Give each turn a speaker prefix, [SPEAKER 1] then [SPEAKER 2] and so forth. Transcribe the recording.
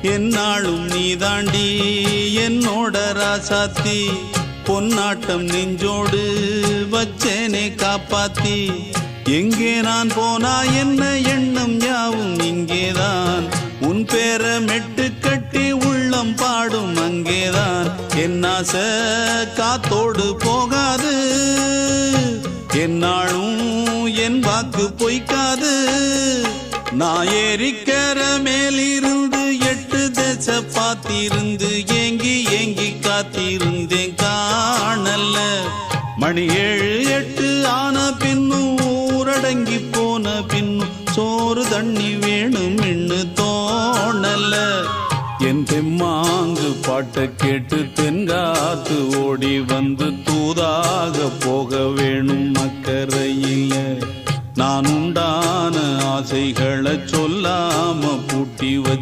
[SPEAKER 1] என்னாலும் நீதாண்டி என்னோட ராசாத்தி பொன்னாட்டம் நெஞ்சோடு வச்சேனே காப்பாத்தி எங்கே நான் போனா என்ன எண்ணம் யாவும் இங்கேதான் உன் பேர மெட்டு கட்டி உள்ளம் பாடும் அங்கேதான் என் ஆசை காத்தோடு போகாது என்னாலும் என் வாக்கு பொய்க்காது நான் ஏறிக்கிற மேலிருந்து 8 தேச பார்த்திருந்து ஏங்கி ஏங்கி காத்திருந்தேன் காணல மணி 7 8 ஆன பின்னும் ஊரடங்கி போன பின்னும் சோறு தண்ணி வேணும் இன்னு தோணல என் தெம்மாங்கு பாட்டை கேட்டு தென்காத்து ஓடி வந்து தூதாக போக வேணும் அக்கறையில நான் உண்டான ஆசைகளை சொல்லாம பூட்டி வச்சு